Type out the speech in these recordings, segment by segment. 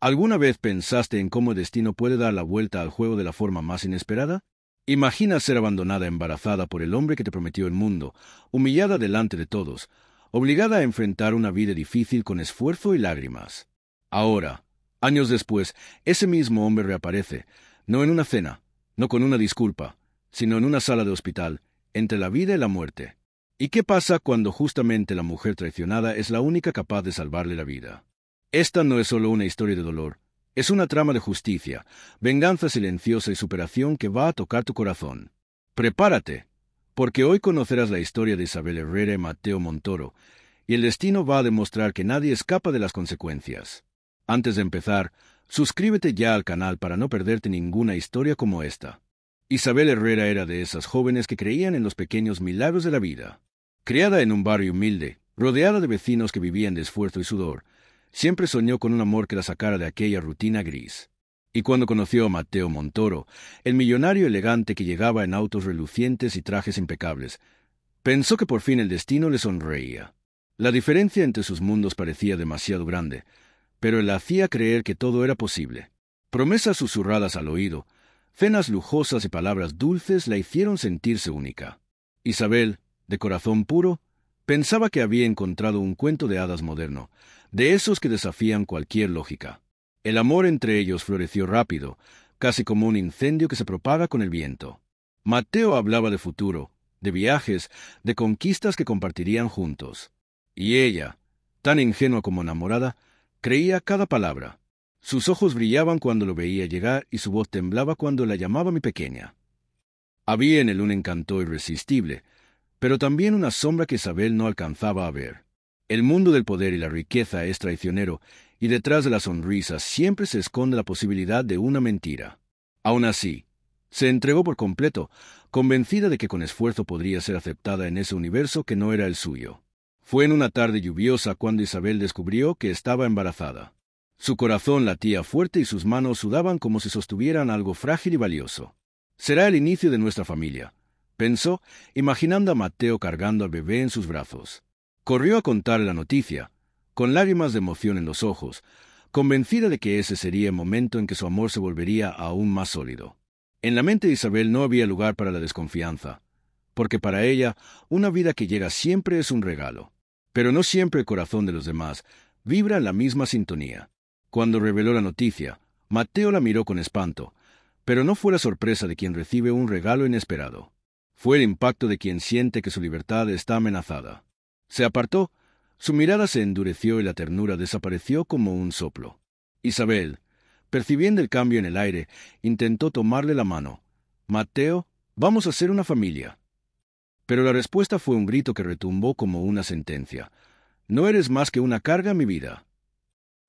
¿Alguna vez pensaste en cómo el destino puede dar la vuelta al juego de la forma más inesperada? Imagina ser abandonada embarazada por el hombre que te prometió el mundo, humillada delante de todos, obligada a enfrentar una vida difícil con esfuerzo y lágrimas. Ahora, años después, ese mismo hombre reaparece, no en una cena, no con una disculpa, sino en una sala de hospital, entre la vida y la muerte. ¿Y qué pasa cuando justamente la mujer traicionada es la única capaz de salvarle la vida? Esta no es solo una historia de dolor, es una trama de justicia, venganza silenciosa y superación que va a tocar tu corazón. Prepárate, porque hoy conocerás la historia de Isabel Herrera y Mateo Montoro, y el destino va a demostrar que nadie escapa de las consecuencias. Antes de empezar, suscríbete ya al canal para no perderte ninguna historia como esta. Isabel Herrera era de esas jóvenes que creían en los pequeños milagros de la vida. Criada en un barrio humilde, rodeada de vecinos que vivían de esfuerzo y sudor, siempre soñó con un amor que la sacara de aquella rutina gris. Y cuando conoció a Mateo Montoro, el millonario elegante que llegaba en autos relucientes y trajes impecables, pensó que por fin el destino le sonreía. La diferencia entre sus mundos parecía demasiado grande, pero él la hacía creer que todo era posible. Promesas susurradas al oído, cenas lujosas y palabras dulces la hicieron sentirse única. Isabel, de corazón puro, pensaba que había encontrado un cuento de hadas moderno, de esos que desafían cualquier lógica. El amor entre ellos floreció rápido, casi como un incendio que se propaga con el viento. Mateo hablaba de futuro, de viajes, de conquistas que compartirían juntos. Y ella, tan ingenua como enamorada, creía cada palabra. Sus ojos brillaban cuando lo veía llegar y su voz temblaba cuando la llamaba mi pequeña. Había en él un encanto irresistible, pero también una sombra que Isabel no alcanzaba a ver. El mundo del poder y la riqueza es traicionero, y detrás de la sonrisa siempre se esconde la posibilidad de una mentira. Aún así, se entregó por completo, convencida de que con esfuerzo podría ser aceptada en ese universo que no era el suyo. Fue en una tarde lluviosa cuando Isabel descubrió que estaba embarazada. Su corazón latía fuerte y sus manos sudaban como si sostuvieran algo frágil y valioso. «Será el inicio de nuestra familia», pensó, imaginando a Mateo cargando al bebé en sus brazos. Corrió a contarle la noticia, con lágrimas de emoción en los ojos, convencida de que ese sería el momento en que su amor se volvería aún más sólido. En la mente de Isabel no había lugar para la desconfianza, porque para ella una vida que llega siempre es un regalo. Pero no siempre el corazón de los demás vibra en la misma sintonía. Cuando reveló la noticia, Mateo la miró con espanto, pero no fue la sorpresa de quien recibe un regalo inesperado. Fue el impacto de quien siente que su libertad está amenazada. Se apartó, su mirada se endureció y la ternura desapareció como un soplo. Isabel, percibiendo el cambio en el aire, intentó tomarle la mano. «Mateo, vamos a ser una familia». Pero la respuesta fue un grito que retumbó como una sentencia. «No eres más que una carga, mi vida».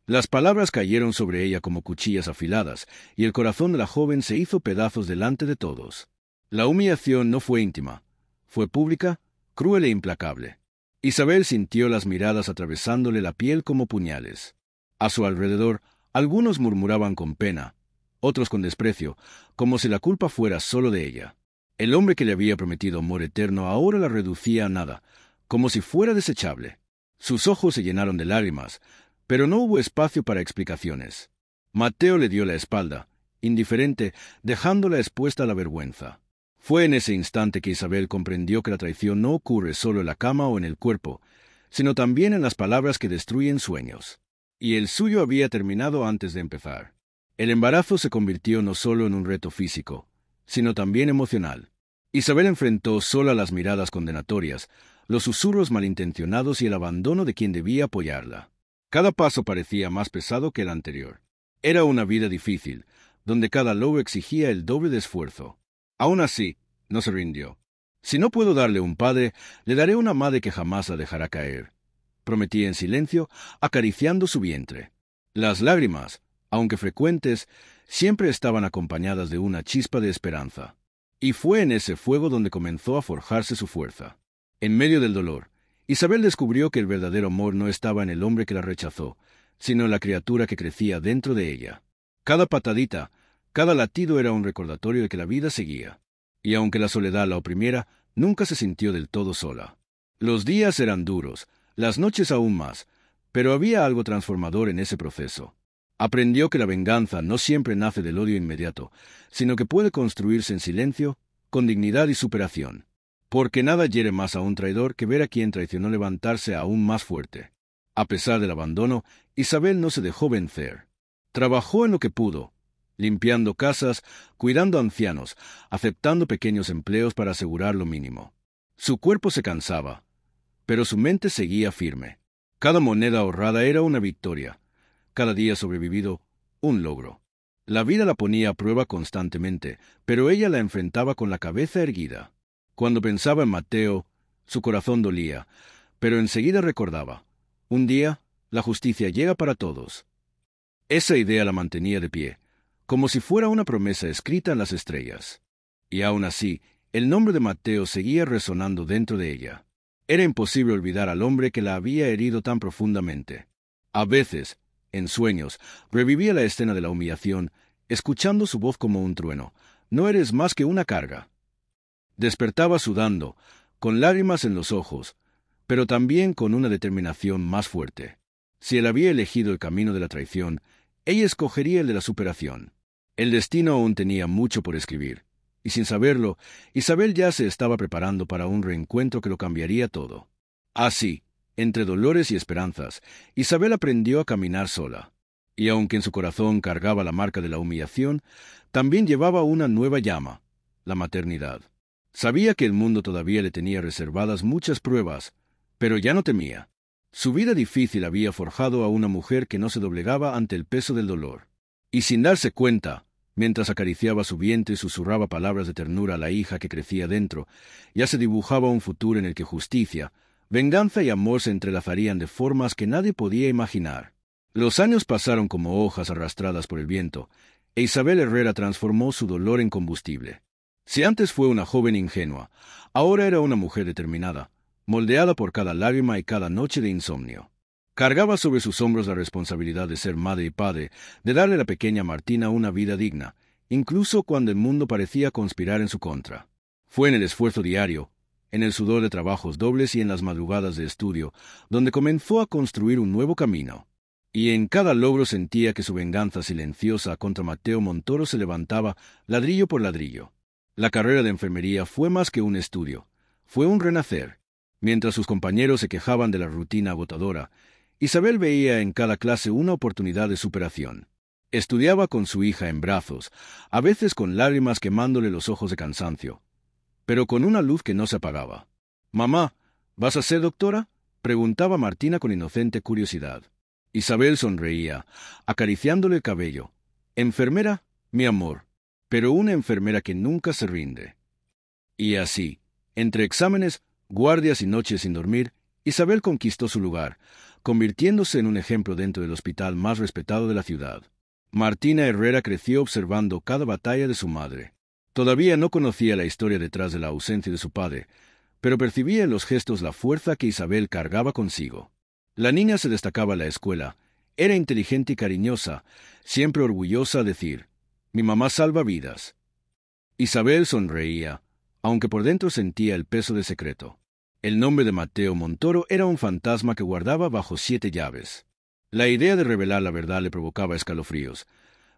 Las palabras cayeron sobre ella como cuchillas afiladas, y el corazón de la joven se hizo pedazos delante de todos. La humillación no fue íntima, fue pública, cruel e implacable. Isabel sintió las miradas atravesándole la piel como puñales. A su alrededor, algunos murmuraban con pena, otros con desprecio, como si la culpa fuera solo de ella. El hombre que le había prometido amor eterno ahora la reducía a nada, como si fuera desechable. Sus ojos se llenaron de lágrimas, pero no hubo espacio para explicaciones. Mateo le dio la espalda, indiferente, dejándola expuesta a la vergüenza. Fue en ese instante que Isabel comprendió que la traición no ocurre solo en la cama o en el cuerpo, sino también en las palabras que destruyen sueños. Y el suyo había terminado antes de empezar. El embarazo se convirtió no solo en un reto físico, sino también emocional. Isabel enfrentó sola las miradas condenatorias, los susurros malintencionados y el abandono de quien debía apoyarla. Cada paso parecía más pesado que el anterior. Era una vida difícil, donde cada logro exigía el doble de esfuerzo. Aún así, no se rindió. «Si no puedo darle un padre, le daré una madre que jamás la dejará caer», prometía en silencio, acariciando su vientre. Las lágrimas, aunque frecuentes, siempre estaban acompañadas de una chispa de esperanza. Y fue en ese fuego donde comenzó a forjarse su fuerza. En medio del dolor, Isabel descubrió que el verdadero amor no estaba en el hombre que la rechazó, sino en la criatura que crecía dentro de ella. Cada patadita, cada latido era un recordatorio de que la vida seguía. Y aunque la soledad la oprimiera, nunca se sintió del todo sola. Los días eran duros, las noches aún más, pero había algo transformador en ese proceso. Aprendió que la venganza no siempre nace del odio inmediato, sino que puede construirse en silencio, con dignidad y superación. Porque nada hiere más a un traidor que ver a quien traicionó levantarse aún más fuerte. A pesar del abandono, Isabel no se dejó vencer. Trabajó en lo que pudo, limpiando casas, cuidando ancianos, aceptando pequeños empleos para asegurar lo mínimo. Su cuerpo se cansaba, pero su mente seguía firme. Cada moneda ahorrada era una victoria, cada día sobrevivido, un logro. La vida la ponía a prueba constantemente, pero ella la enfrentaba con la cabeza erguida. Cuando pensaba en Mateo, su corazón dolía, pero enseguida recordaba: un día, la justicia llega para todos. Esa idea la mantenía de pie, como si fuera una promesa escrita en las estrellas. Y aún así, el nombre de Mateo seguía resonando dentro de ella. Era imposible olvidar al hombre que la había herido tan profundamente. A veces, en sueños, revivía la escena de la humillación, escuchando su voz como un trueno: «No eres más que una carga». Despertaba sudando, con lágrimas en los ojos, pero también con una determinación más fuerte. Si él había elegido el camino de la traición, ella escogería el de la superación. El destino aún tenía mucho por escribir, y sin saberlo, Isabel ya se estaba preparando para un reencuentro que lo cambiaría todo. Así, entre dolores y esperanzas, Isabel aprendió a caminar sola. Y aunque en su corazón cargaba la marca de la humillación, también llevaba una nueva llama: la maternidad. Sabía que el mundo todavía le tenía reservadas muchas pruebas, pero ya no temía. Su vida difícil había forjado a una mujer que no se doblegaba ante el peso del dolor. Y sin darse cuenta, mientras acariciaba su vientre y susurraba palabras de ternura a la hija que crecía dentro, ya se dibujaba un futuro en el que justicia, venganza y amor se entrelazarían de formas que nadie podía imaginar. Los años pasaron como hojas arrastradas por el viento, e Isabel Herrera transformó su dolor en combustible. Si antes fue una joven ingenua, ahora era una mujer determinada, moldeada por cada lágrima y cada noche de insomnio. Cargaba sobre sus hombros la responsabilidad de ser madre y padre, de darle a la pequeña Martina una vida digna, incluso cuando el mundo parecía conspirar en su contra. Fue en el esfuerzo diario, en el sudor de trabajos dobles y en las madrugadas de estudio, donde comenzó a construir un nuevo camino. Y en cada logro sentía que su venganza silenciosa contra Mateo Montoro se levantaba ladrillo por ladrillo. La carrera de enfermería fue más que un estudio, fue un renacer. Mientras sus compañeros se quejaban de la rutina agotadora, Isabel veía en cada clase una oportunidad de superación. Estudiaba con su hija en brazos, a veces con lágrimas quemándole los ojos de cansancio, pero con una luz que no se apagaba. «Mamá, ¿vas a ser doctora?», preguntaba Martina con inocente curiosidad. Isabel sonreía, acariciándole el cabello. «Enfermera, mi amor, pero una enfermera que nunca se rinde». Y así, entre exámenes, guardias y noches sin dormir, Isabel conquistó su lugar, convirtiéndose en un ejemplo dentro del hospital más respetado de la ciudad. Martina Herrera creció observando cada batalla de su madre. Todavía no conocía la historia detrás de la ausencia de su padre, pero percibía en los gestos la fuerza que Isabel cargaba consigo. La niña se destacaba en la escuela, era inteligente y cariñosa, siempre orgullosa de decir: «Mi mamá salva vidas». Isabel sonreía, aunque por dentro sentía el peso del secreto. El nombre de Mateo Montoro era un fantasma que guardaba bajo 7 llaves. La idea de revelar la verdad le provocaba escalofríos.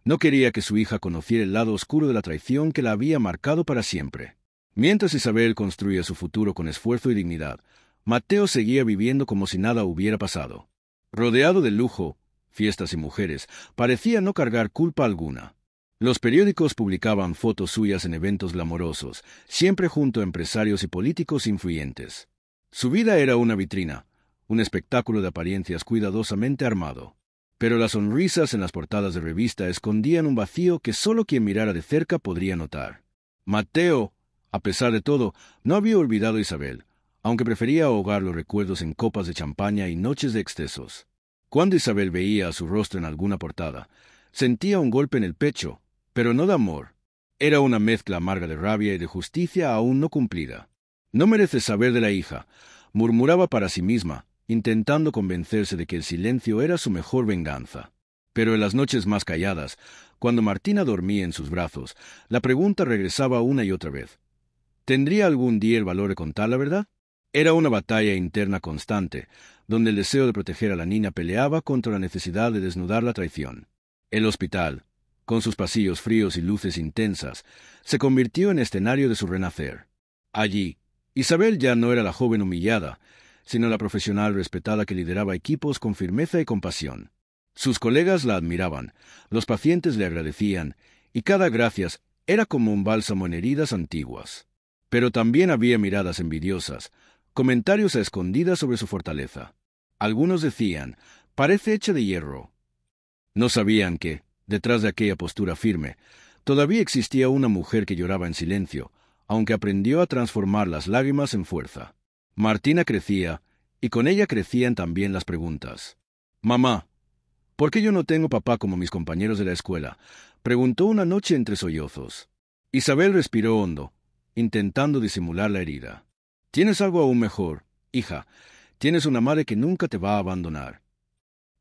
No quería que su hija conociera el lado oscuro de la traición que la había marcado para siempre. Mientras Isabel construía su futuro con esfuerzo y dignidad, Mateo seguía viviendo como si nada hubiera pasado. Rodeado de lujo, fiestas y mujeres, parecía no cargar culpa alguna. Los periódicos publicaban fotos suyas en eventos glamorosos, siempre junto a empresarios y políticos influyentes. Su vida era una vitrina, un espectáculo de apariencias cuidadosamente armado. Pero las sonrisas en las portadas de revista escondían un vacío que solo quien mirara de cerca podría notar. Mateo, a pesar de todo, no había olvidado a Isabel, aunque prefería ahogar los recuerdos en copas de champaña y noches de excesos. Cuando Isabel veía su rostro en alguna portada, sentía un golpe en el pecho, pero no de amor. Era una mezcla amarga de rabia y de justicia aún no cumplida. «No mereces saber de la hija», murmuraba para sí misma, intentando convencerse de que el silencio era su mejor venganza. Pero en las noches más calladas, cuando Martina dormía en sus brazos, la pregunta regresaba una y otra vez: ¿tendría algún día el valor de contar la verdad? Era una batalla interna constante, donde el deseo de proteger a la niña peleaba contra la necesidad de desnudar la traición. El hospital, con sus pasillos fríos y luces intensas, se convirtió en escenario de su renacer. Allí, Isabel ya no era la joven humillada, sino la profesional respetada que lideraba equipos con firmeza y compasión. Sus colegas la admiraban, los pacientes le agradecían, y cada gracias era como un bálsamo en heridas antiguas. Pero también había miradas envidiosas, comentarios a escondidas sobre su fortaleza. Algunos decían, parece hecha de hierro. No sabían que, detrás de aquella postura firme, todavía existía una mujer que lloraba en silencio, aunque aprendió a transformar las lágrimas en fuerza. Martina crecía, y con ella crecían también las preguntas. «Mamá, ¿por qué yo no tengo papá como mis compañeros de la escuela?», preguntó una noche entre sollozos. Isabel respiró hondo, intentando disimular la herida. «Tienes algo aún mejor, hija. Tienes una madre que nunca te va a abandonar».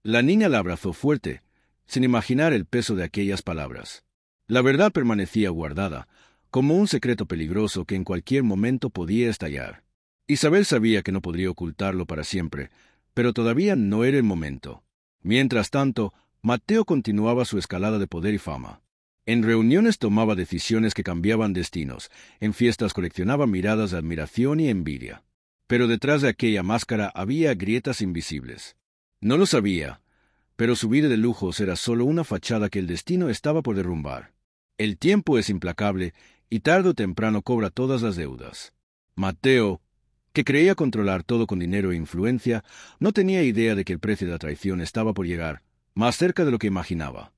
La niña la abrazó fuerte, sin imaginar el peso de aquellas palabras. La verdad permanecía guardada, como un secreto peligroso que en cualquier momento podía estallar. Isabel sabía que no podría ocultarlo para siempre, pero todavía no era el momento. Mientras tanto, Mateo continuaba su escalada de poder y fama. En reuniones tomaba decisiones que cambiaban destinos, en fiestas coleccionaba miradas de admiración y envidia. Pero detrás de aquella máscara había grietas invisibles. No lo sabía, pero su vida de lujos era solo una fachada que el destino estaba por derrumbar. El tiempo es implacable y tarde o temprano cobra todas las deudas. Mateo, que creía controlar todo con dinero e influencia, no tenía idea de que el precio de la traición estaba por llegar, más cerca de lo que imaginaba.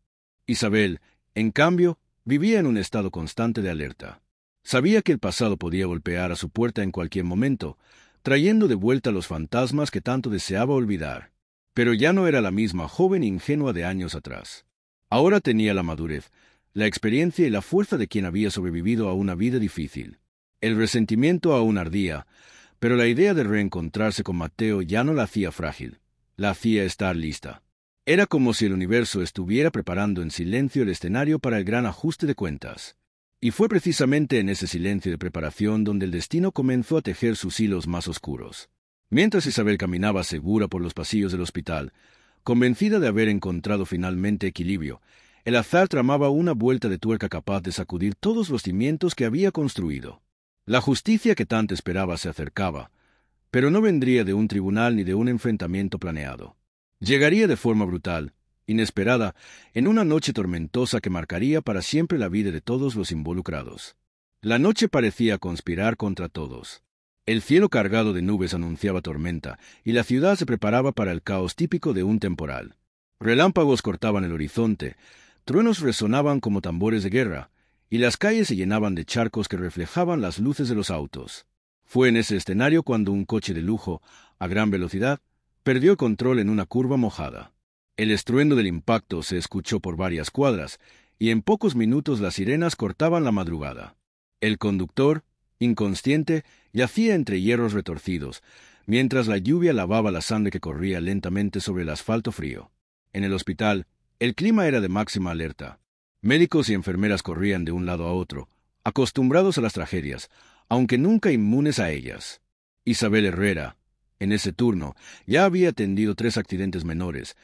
Isabel, en cambio, vivía en un estado constante de alerta. Sabía que el pasado podía golpear a su puerta en cualquier momento, trayendo de vuelta los fantasmas que tanto deseaba olvidar. Pero ya no era la misma joven ingenua de años atrás. Ahora tenía la madurez, la experiencia y la fuerza de quien había sobrevivido a una vida difícil. El resentimiento aún ardía, pero la idea de reencontrarse con Mateo ya no la hacía frágil, la hacía estar lista. Era como si el universo estuviera preparando en silencio el escenario para el gran ajuste de cuentas. Y fue precisamente en ese silencio de preparación donde el destino comenzó a tejer sus hilos más oscuros. Mientras Isabel caminaba segura por los pasillos del hospital, convencida de haber encontrado finalmente equilibrio, el azar tramaba una vuelta de tuerca capaz de sacudir todos los cimientos que había construido. La justicia que tanto esperaba se acercaba, pero no vendría de un tribunal ni de un enfrentamiento planeado. Llegaría de forma brutal, inesperada, en una noche tormentosa que marcaría para siempre la vida de todos los involucrados. La noche parecía conspirar contra todos. El cielo cargado de nubes anunciaba tormenta, y la ciudad se preparaba para el caos típico de un temporal. Relámpagos cortaban el horizonte, truenos resonaban como tambores de guerra, y las calles se llenaban de charcos que reflejaban las luces de los autos. Fue en ese escenario cuando un coche de lujo, a gran velocidad, perdió el control en una curva mojada. El estruendo del impacto se escuchó por varias cuadras, y en pocos minutos las sirenas cortaban la madrugada. El conductor, inconsciente, yacía entre hierros retorcidos, mientras la lluvia lavaba la sangre que corría lentamente sobre el asfalto frío. En el hospital, el clima era de máxima alerta. Médicos y enfermeras corrían de un lado a otro, acostumbrados a las tragedias, aunque nunca inmunes a ellas. Isabel Herrera, en ese turno, ya había atendido 3 accidentes menores,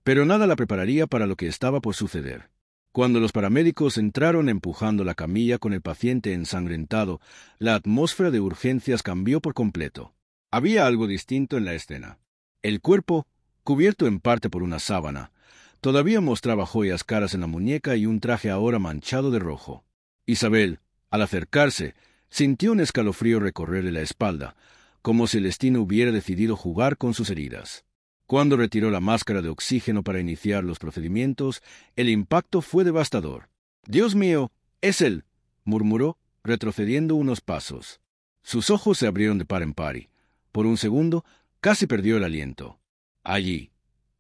pero nada la prepararía para lo que estaba por suceder. Cuando los paramédicos entraron empujando la camilla con el paciente ensangrentado, la atmósfera de urgencias cambió por completo. Había algo distinto en la escena. El cuerpo, cubierto en parte por una sábana, todavía mostraba joyas caras en la muñeca y un traje ahora manchado de rojo. Isabel, al acercarse, sintió un escalofrío recorrerle la espalda, como si el destino hubiera decidido jugar con sus heridas. Cuando retiró la máscara de oxígeno para iniciar los procedimientos, el impacto fue devastador. «¡Dios mío! ¡Es él!», murmuró, retrocediendo unos pasos. Sus ojos se abrieron de par en par y, por un segundo, casi perdió el aliento. Allí,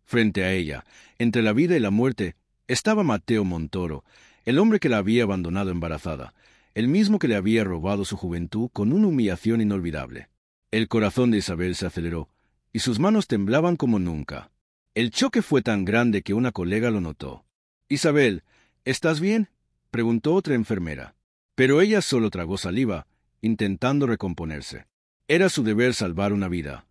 frente a ella, entre la vida y la muerte, estaba Mateo Montoro, el hombre que la había abandonado embarazada, el mismo que le había robado su juventud con una humillación inolvidable. El corazón de Isabel se aceleró, y sus manos temblaban como nunca. El choque fue tan grande que una colega lo notó. «Isabel, ¿estás bien?», preguntó otra enfermera. Pero ella solo tragó saliva, intentando recomponerse. Era su deber salvar una vida.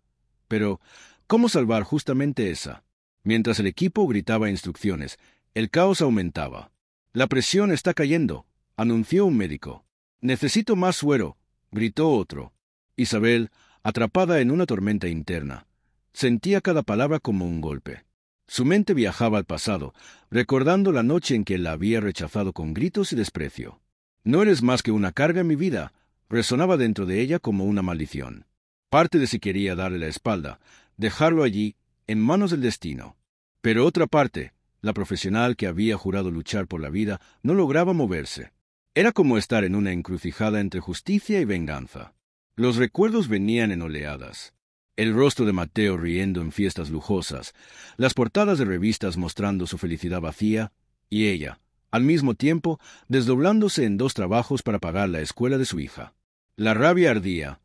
Pero, ¿cómo salvar justamente esa? Mientras el equipo gritaba instrucciones, El caos aumentaba. La presión está cayendo, anunció un médico. Necesito más suero, gritó otro. Isabel, atrapada en una tormenta interna, sentía cada palabra como un golpe. Su mente viajaba al pasado, recordando la noche en que la había rechazado con gritos y desprecio. No eres más que una carga en mi vida, resonaba dentro de ella como una maldición. Parte de si quería darle la espalda, dejarlo allí, en manos del destino. Pero otra parte, la profesional que había jurado luchar por la vida, no lograba moverse. Era como estar en una encrucijada entre justicia y venganza. Los recuerdos venían en oleadas. El rostro de Mateo riendo en fiestas lujosas, las portadas de revistas mostrando su felicidad vacía, y ella, al mismo tiempo, desdoblándose en 2 trabajos para pagar la escuela de su hija. La rabia ardía,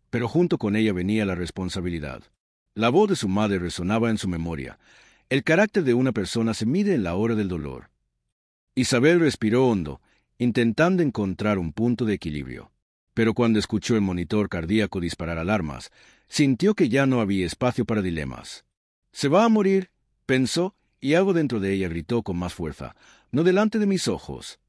pero junto con ella venía la responsabilidad. La voz de su madre resonaba en su memoria. El carácter de una persona se mide en la hora del dolor. Isabel respiró hondo, intentando encontrar un punto de equilibrio. Pero cuando escuchó el monitor cardíaco disparar alarmas, sintió que ya no había espacio para dilemas. «Se va a morir», pensó, y algo dentro de ella gritó con más fuerza. «No delante de mis ojos».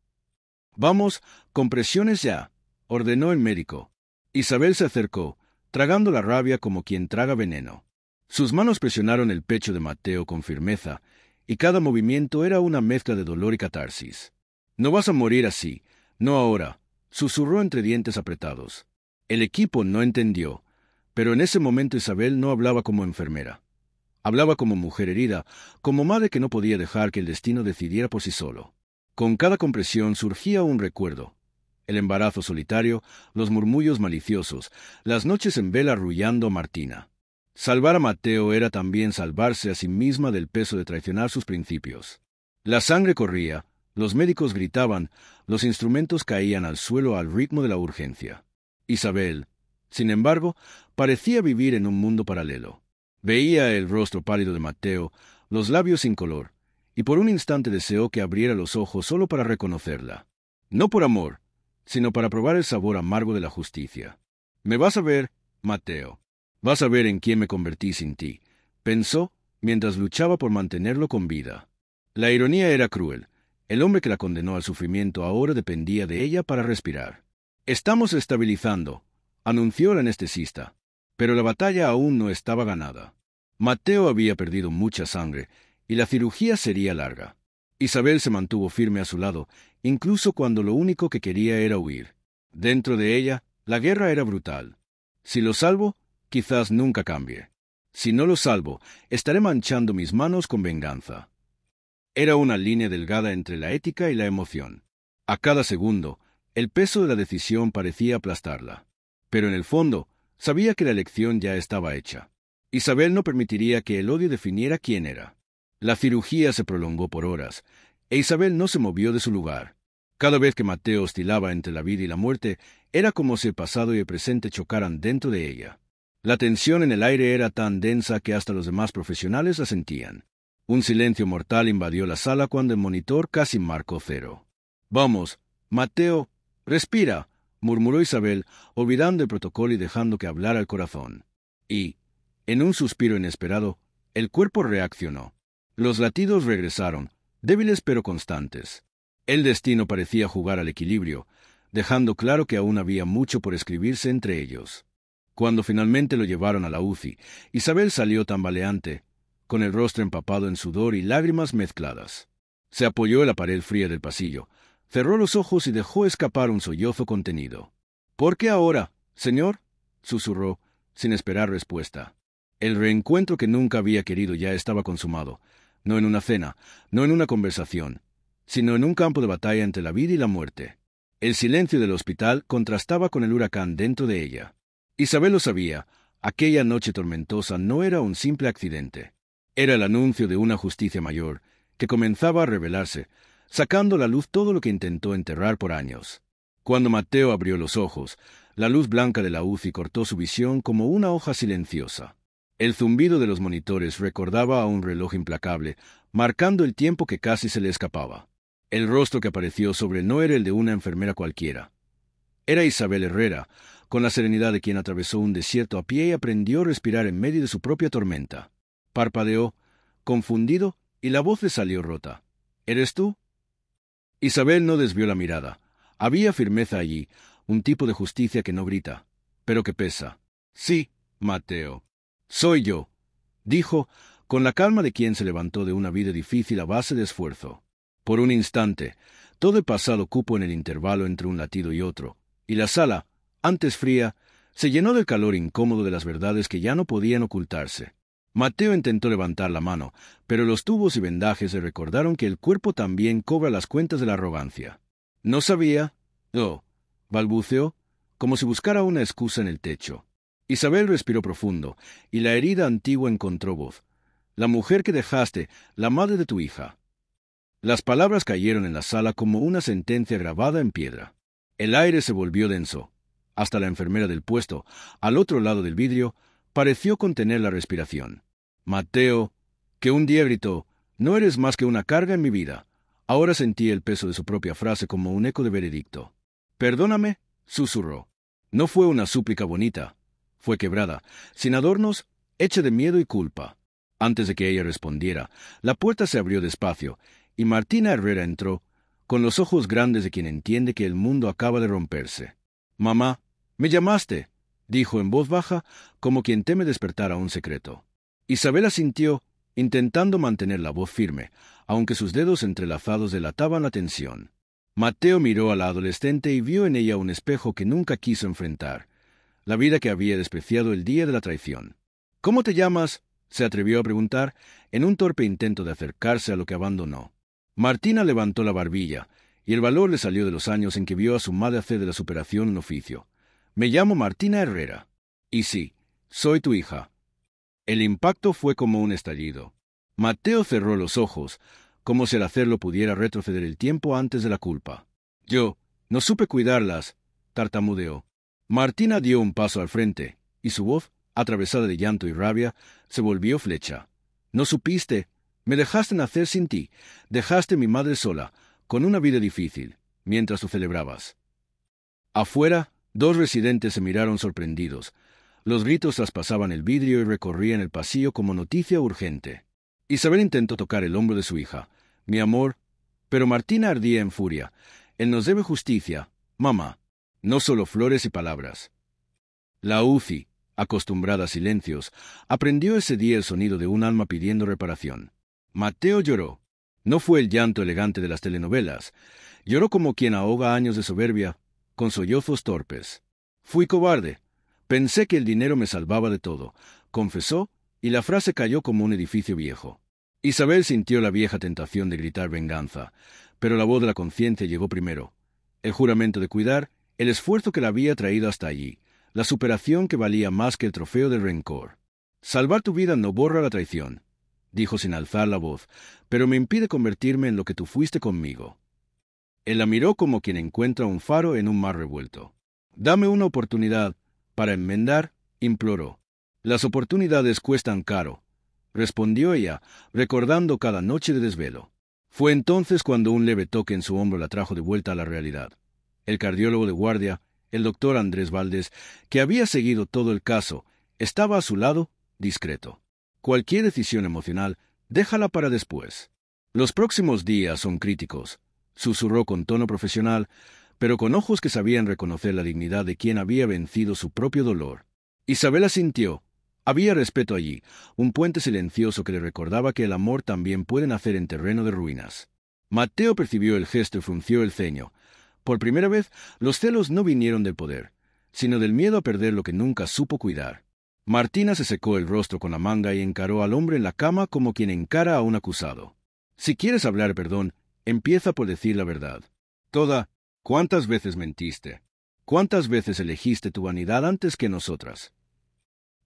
«Vamos, compresiones ya», ordenó el médico. Isabel se acercó, tragando la rabia como quien traga veneno. Sus manos presionaron el pecho de Mateo con firmeza, y cada movimiento era una mezcla de dolor y catarsis. «No vas a morir así, no ahora», susurró entre dientes apretados. El equipo no entendió, pero en ese momento Isabel no hablaba como enfermera. Hablaba como mujer herida, como madre que no podía dejar que el destino decidiera por sí solo. Con cada compresión surgía un recuerdo. El embarazo solitario, los murmullos maliciosos, las noches en vela arrullando a Martina. Salvar a Mateo era también salvarse a sí misma del peso de traicionar sus principios. La sangre corría, los médicos gritaban, los instrumentos caían al suelo al ritmo de la urgencia. Isabel, sin embargo, parecía vivir en un mundo paralelo. Veía el rostro pálido de Mateo, los labios sin color, y por un instante deseó que abriera los ojos solo para reconocerla. No por amor, sino para probar el sabor amargo de la justicia. «Me vas a ver, Mateo. Vas a ver en quién me convertí sin ti», pensó, mientras luchaba por mantenerlo con vida. La ironía era cruel. El hombre que la condenó al sufrimiento ahora dependía de ella para respirar. «Estamos estabilizando», anunció el anestesista, pero la batalla aún no estaba ganada. Mateo había perdido mucha sangre, y la cirugía sería larga. Isabel se mantuvo firme a su lado, incluso cuando lo único que quería era huir. Dentro de ella, la guerra era brutal. Si lo salvo, quizás nunca cambie. Si no lo salvo, estaré manchando mis manos con venganza. Era una línea delgada entre la ética y la emoción. A cada segundo, el peso de la decisión parecía aplastarla. Pero en el fondo, sabía que la elección ya estaba hecha. Isabel no permitiría que el odio definiera quién era. La cirugía se prolongó por horas, e Isabel no se movió de su lugar. Cada vez que Mateo oscilaba entre la vida y la muerte, era como si el pasado y el presente chocaran dentro de ella. La tensión en el aire era tan densa que hasta los demás profesionales la sentían. Un silencio mortal invadió la sala cuando el monitor casi marcó 0. «Vamos, Mateo, respira», murmuró Isabel, olvidando el protocolo y dejando que hablara el corazón. Y, en un suspiro inesperado, el cuerpo reaccionó. Los latidos regresaron, débiles pero constantes. El destino parecía jugar al equilibrio, dejando claro que aún había mucho por escribirse entre ellos. Cuando finalmente lo llevaron a la UCI, Isabel salió tambaleante, con el rostro empapado en sudor y lágrimas mezcladas. Se apoyó en la pared fría del pasillo, cerró los ojos y dejó escapar un sollozo contenido. «¿Por qué ahora, señor?», susurró, sin esperar respuesta. El reencuentro que nunca había querido ya estaba consumado, no en una cena, no en una conversación, sino en un campo de batalla entre la vida y la muerte. El silencio del hospital contrastaba con el huracán dentro de ella. Isabel lo sabía, aquella noche tormentosa no era un simple accidente. Era el anuncio de una justicia mayor, que comenzaba a revelarse, sacando a la luz todo lo que intentó enterrar por años. Cuando Mateo abrió los ojos, la luz blanca de la UCI cortó su visión como una hoja silenciosa. El zumbido de los monitores recordaba a un reloj implacable, marcando el tiempo que casi se le escapaba. El rostro que apareció sobre no era el de una enfermera cualquiera. Era Isabel Herrera, con la serenidad de quien atravesó un desierto a pie y aprendió a respirar en medio de su propia tormenta. Parpadeó, confundido, y la voz le salió rota. ¿Eres tú? Isabel no desvió la mirada. Había firmeza allí, un tipo de justicia que no grita, pero que pesa. Sí, Mateo. Soy yo, dijo, con la calma de quien se levantó de una vida difícil a base de esfuerzo. Por un instante, todo el pasado cupo en el intervalo entre un latido y otro, y la sala, antes fría, se llenó del calor incómodo de las verdades que ya no podían ocultarse. Mateo intentó levantar la mano, pero los tubos y vendajes le recordaron que el cuerpo también cobra las cuentas de la arrogancia. No sabía. Oh, balbuceó, como si buscara una excusa en el techo. Isabel respiró profundo, y la herida antigua encontró voz. La mujer que dejaste, la madre de tu hija. Las palabras cayeron en la sala como una sentencia grabada en piedra. El aire se volvió denso. Hasta la enfermera del puesto, al otro lado del vidrio, pareció contener la respiración. Mateo, que un día gritó, «No eres más que una carga en mi vida», ahora sentía el peso de su propia frase como un eco de veredicto. «Perdóname», susurró. No fue una súplica bonita. Fue quebrada, sin adornos, hecha de miedo y culpa. Antes de que ella respondiera, la puerta se abrió despacio, y Martina Herrera entró, con los ojos grandes de quien entiende que el mundo acaba de romperse. «Mamá, ¿me llamaste?», dijo en voz baja, como quien teme despertar a un secreto. Isabel asintió, intentando mantener la voz firme, aunque sus dedos entrelazados delataban la tensión. Mateo miró a la adolescente y vio en ella un espejo que nunca quiso enfrentar, la vida que había despreciado el día de la traición. «¿Cómo te llamas?», se atrevió a preguntar, en un torpe intento de acercarse a lo que abandonó. Martina levantó la barbilla, y el valor le salió de los años en que vio a su madre hacer de la superación un oficio. «Me llamo Martina Herrera. Y sí, soy tu hija». El impacto fue como un estallido. Mateo cerró los ojos, como si al hacerlo pudiera retroceder el tiempo antes de la culpa. «Yo no supe cuidarlas», tartamudeó. Martina dio un paso al frente, y su voz, atravesada de llanto y rabia, se volvió flecha. «No supiste. Me dejaste nacer sin ti. Dejaste mi madre sola, con una vida difícil, mientras tú celebrabas». Afuera, dos residentes se miraron sorprendidos. Los gritos traspasaban el vidrio y recorrían el pasillo como noticia urgente. Isabel intentó tocar el hombro de su hija. «Mi amor», pero Martina ardía en furia. «Él nos debe justicia, mamá. No solo flores y palabras». La UCI, acostumbrada a silencios, aprendió ese día el sonido de un alma pidiendo reparación. Mateo lloró. No fue el llanto elegante de las telenovelas. Lloró como quien ahoga años de soberbia, con sollozos torpes. «Fui cobarde. Pensé que el dinero me salvaba de todo», confesó, y la frase cayó como un edificio viejo. Isabel sintió la vieja tentación de gritar venganza, pero la voz de la conciencia llegó primero. El juramento de cuidar, el esfuerzo que la había traído hasta allí, la superación que valía más que el trofeo del rencor. «Salvar tu vida no borra la traición», dijo sin alzar la voz, «pero me impide convertirme en lo que tú fuiste conmigo». Él la miró como quien encuentra un faro en un mar revuelto. «Dame una oportunidad para enmendar», imploró. «Las oportunidades cuestan caro», respondió ella, recordando cada noche de desvelo. Fue entonces cuando un leve toque en su hombro la trajo de vuelta a la realidad. El cardiólogo de guardia, el doctor Andrés Valdés, que había seguido todo el caso, estaba a su lado, discreto. «Cualquier decisión emocional, déjala para después. Los próximos días son críticos», susurró con tono profesional, pero con ojos que sabían reconocer la dignidad de quien había vencido su propio dolor. Isabel asintió. Había respeto allí, un puente silencioso que le recordaba que el amor también puede nacer en terreno de ruinas. Mateo percibió el gesto y frunció el ceño. Por primera vez, los celos no vinieron del poder, sino del miedo a perder lo que nunca supo cuidar. Martina se secó el rostro con la manga y encaró al hombre en la cama como quien encara a un acusado. «Si quieres hablar perdón, empieza por decir la verdad. ¿Cuántas veces mentiste? ¿Cuántas veces elegiste tu vanidad antes que nosotras?»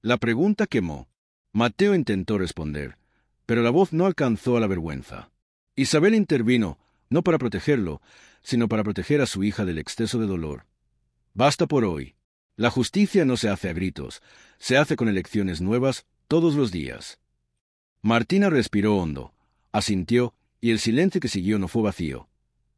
La pregunta quemó. Mateo intentó responder, pero la voz no alcanzó a la vergüenza. Isabel intervino, no para protegerlo, sino para proteger a su hija del exceso de dolor. «Basta por hoy. La justicia no se hace a gritos, se hace con elecciones nuevas todos los días». Martina respiró hondo, asintió, y el silencio que siguió no fue vacío.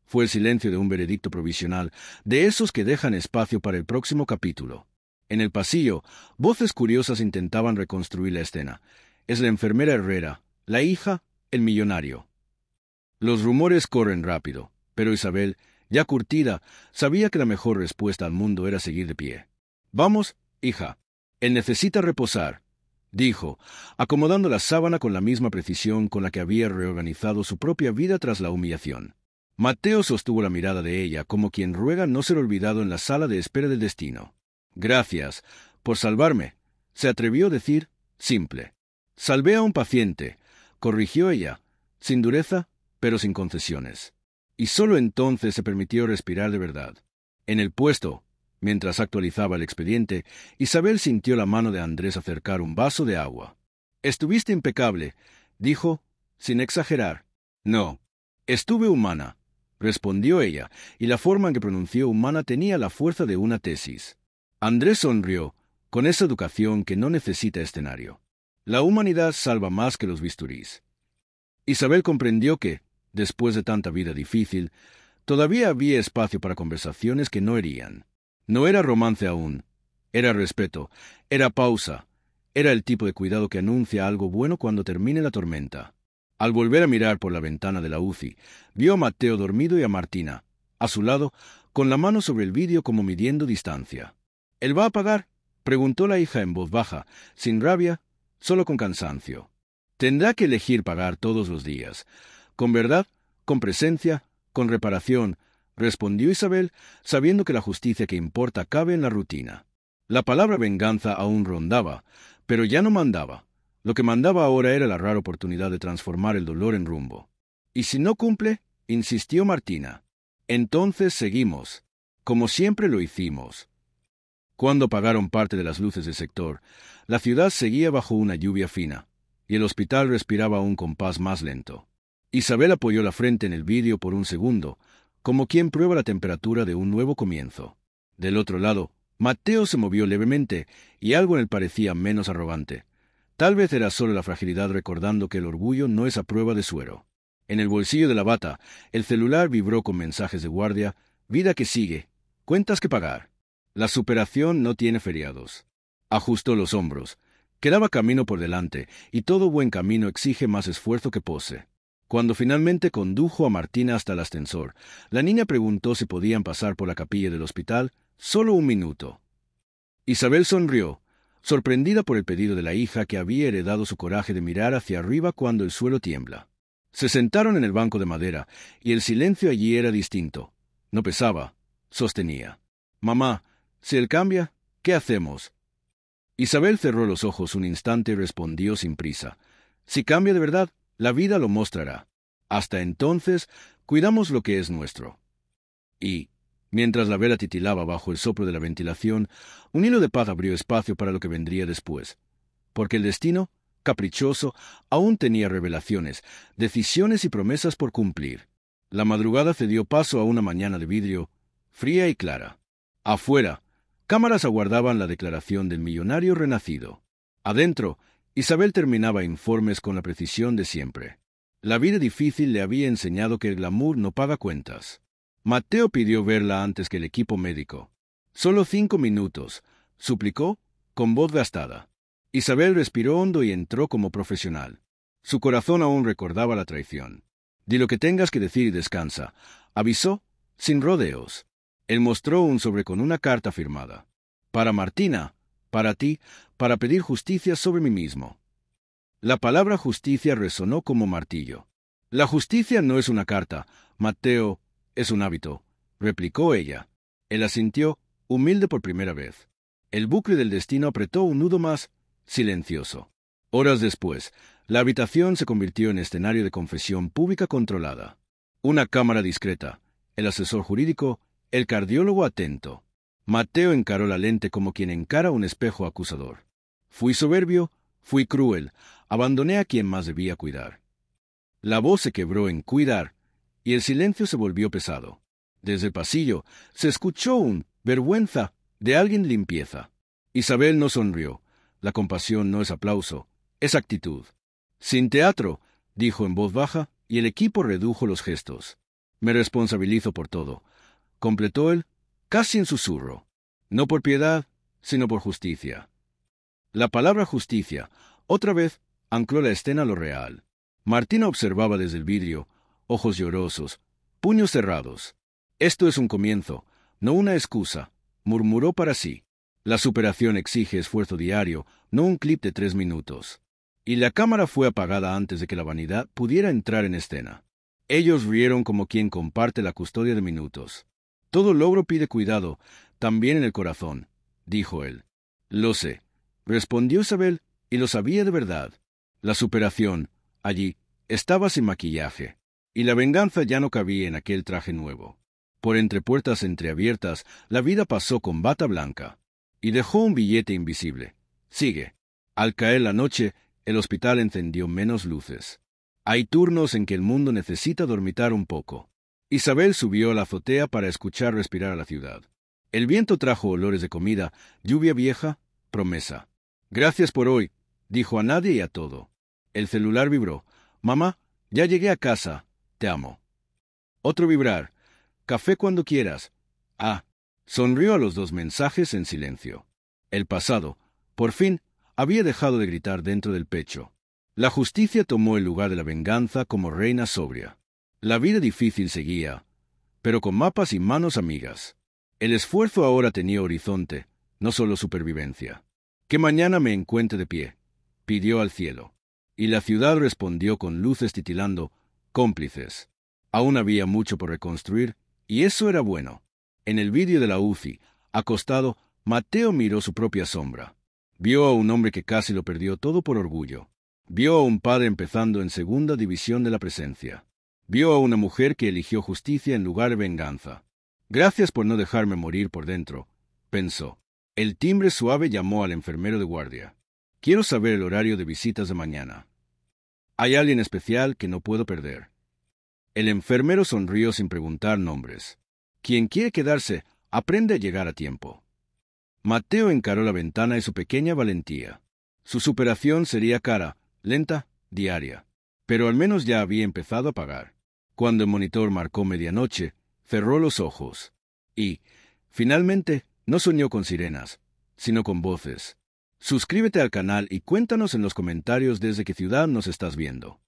Fue el silencio de un veredicto provisional, de esos que dejan espacio para el próximo capítulo. En el pasillo, voces curiosas intentaban reconstruir la escena. Es la enfermera Herrera, la hija, el millonario. Los rumores corren rápido, pero Isabel, ya curtida, sabía que la mejor respuesta al mundo era seguir de pie. «Vamos, hija. Él necesita reposar», dijo, acomodando la sábana con la misma precisión con la que había reorganizado su propia vida tras la humillación. Mateo sostuvo la mirada de ella como quien ruega no ser olvidado en la sala de espera del destino. «Gracias por salvarme», se atrevió a decir, simple. «Salvé a un paciente», corrigió ella, sin dureza, pero sin concesiones. Y solo entonces se permitió respirar de verdad. En el puesto, mientras actualizaba el expediente, Isabel sintió la mano de Andrés acercar un vaso de agua. «Estuviste impecable», dijo, sin exagerar. «No, estuve humana», respondió ella, y la forma en que pronunció humana tenía la fuerza de una tesis. Andrés sonrió, con esa educación que no necesita escenario. La humanidad salva más que los bisturís. Isabel comprendió que, después de tanta vida difícil, todavía había espacio para conversaciones que no herían. No era romance aún, era respeto, era pausa, era el tipo de cuidado que anuncia algo bueno cuando termine la tormenta. Al volver a mirar por la ventana de la UCI, vio a Mateo dormido y a Martina, a su lado, con la mano sobre el vidrio como midiendo distancia. «¿Él va a pagar?», preguntó la hija en voz baja, sin rabia, solo con cansancio. «Tendrá que elegir pagar todos los días. Con verdad, con presencia, con reparación», respondió Isabel, sabiendo que la justicia que importa cabe en la rutina. La palabra venganza aún rondaba, pero ya no mandaba. Lo que mandaba ahora era la rara oportunidad de transformar el dolor en rumbo. «¿Y si no cumple?», insistió Martina. «Entonces seguimos, como siempre lo hicimos». Cuando apagaron parte de las luces del sector, la ciudad seguía bajo una lluvia fina, y el hospital respiraba a un compás más lento. Isabel apoyó la frente en el vidrio por un segundo, como quien prueba la temperatura de un nuevo comienzo. Del otro lado, Mateo se movió levemente, y algo en él parecía menos arrogante. Tal vez era solo la fragilidad recordando que el orgullo no es a prueba de suero. En el bolsillo de la bata, el celular vibró con mensajes de guardia: «Vida que sigue, cuentas que pagar». La superación no tiene feriados. Ajustó los hombros. Quedaba camino por delante, y todo buen camino exige más esfuerzo que pose. Cuando finalmente condujo a Martina hasta el ascensor, la niña preguntó si podían pasar por la capilla del hospital. «Solo un minuto». Isabel sonrió, sorprendida por el pedido de la hija que había heredado su coraje de mirar hacia arriba cuando el suelo tiembla. Se sentaron en el banco de madera, y el silencio allí era distinto. No pesaba, sostenía. «Mamá, si él cambia, ¿qué hacemos?». Isabel cerró los ojos un instante y respondió sin prisa: «Si cambia de verdad, la vida lo mostrará. Hasta entonces, cuidamos lo que es nuestro». Y, mientras la vela titilaba bajo el soplo de la ventilación, un hilo de paz abrió espacio para lo que vendría después. Porque el destino, caprichoso, aún tenía revelaciones, decisiones y promesas por cumplir. La madrugada cedió paso a una mañana de vidrio, fría y clara. Afuera, cámaras aguardaban la declaración del millonario renacido. Adentro, Isabel terminaba informes con la precisión de siempre. La vida difícil le había enseñado que el glamour no paga cuentas. Mateo pidió verla antes que el equipo médico. «Solo 5 minutos», suplicó, con voz gastada. Isabel respiró hondo y entró como profesional. Su corazón aún recordaba la traición. «Di lo que tengas que decir y descansa», avisó, sin rodeos. Él mostró un sobre con una carta firmada. «Para Martina, para ti, para pedir justicia sobre mí mismo». La palabra justicia resonó como martillo. «La justicia no es una carta, Mateo, es un hábito», replicó ella. Él asintió, humilde por primera vez. El bucle del destino apretó un nudo más, silencioso. Horas después, la habitación se convirtió en escenario de confesión pública controlada. Una cámara discreta, el asesor jurídico, el cardiólogo atento. Mateo encaró la lente como quien encara un espejo acusador. «Fui soberbio, fui cruel, abandoné a quien más debía cuidar». La voz se quebró en cuidar, y el silencio se volvió pesado. Desde el pasillo se escuchó un «vergüenza» de alguien de limpieza. Isabel no sonrió. La compasión no es aplauso, es actitud. «Sin teatro», dijo en voz baja, y el equipo redujo los gestos. «Me responsabilizo por todo», completó él, casi en susurro. «No por piedad, sino por justicia». La palabra justicia, otra vez, ancló la escena a lo real. Martina observaba desde el vidrio, ojos llorosos, puños cerrados. Esto es un comienzo, no una excusa, murmuró para sí. La superación exige esfuerzo diario, no un clip de 3 minutos. Y la cámara fue apagada antes de que la vanidad pudiera entrar en escena. Ellos rieron como quien comparte la custodia de minutos. Todo logro pide cuidado, también en el corazón, dijo él. Lo sé, respondió Isabel, y lo sabía de verdad. La superación, allí, estaba sin maquillaje, y la venganza ya no cabía en aquel traje nuevo. Por entre puertas entreabiertas, la vida pasó con bata blanca, y dejó un billete invisible. Sigue. Al caer la noche, el hospital encendió menos luces. Hay turnos en que el mundo necesita dormitar un poco. Isabel subió a la azotea para escuchar respirar a la ciudad. El viento trajo olores de comida, lluvia vieja, promesa. Gracias por hoy, dijo a nadie y a todo. El celular vibró. Mamá, ya llegué a casa, te amo. Otro vibrar. Café cuando quieras. Ah. Sonrió a los 2 mensajes en silencio. El pasado, por fin, había dejado de gritar dentro del pecho. La justicia tomó el lugar de la venganza como reina sobria. La vida difícil seguía, pero con mapas y manos amigas. El esfuerzo ahora tenía horizonte, no solo supervivencia. Que mañana me encuentre de pie, pidió al cielo. Y la ciudad respondió con luces titilando, cómplices. Aún había mucho por reconstruir, y eso era bueno. En el vídeo de la UCI, acostado, Mateo miró su propia sombra. Vio a un hombre que casi lo perdió todo por orgullo. Vio a un padre empezando en segunda división de la presencia. Vio a una mujer que eligió justicia en lugar de venganza. Gracias por no dejarme morir por dentro, pensó. El timbre suave llamó al enfermero de guardia. Quiero saber el horario de visitas de mañana. Hay alguien especial que no puedo perder. El enfermero sonrió sin preguntar nombres. Quien quiere quedarse, aprende a llegar a tiempo. Mateo encaró la ventana y su pequeña valentía. Su superación sería cara, lenta, diaria. Pero al menos ya había empezado a pagar. Cuando el monitor marcó medianoche, cerró los ojos. Y, finalmente, no soñó con sirenas, sino con voces. Suscríbete al canal y cuéntanos en los comentarios desde qué ciudad nos estás viendo.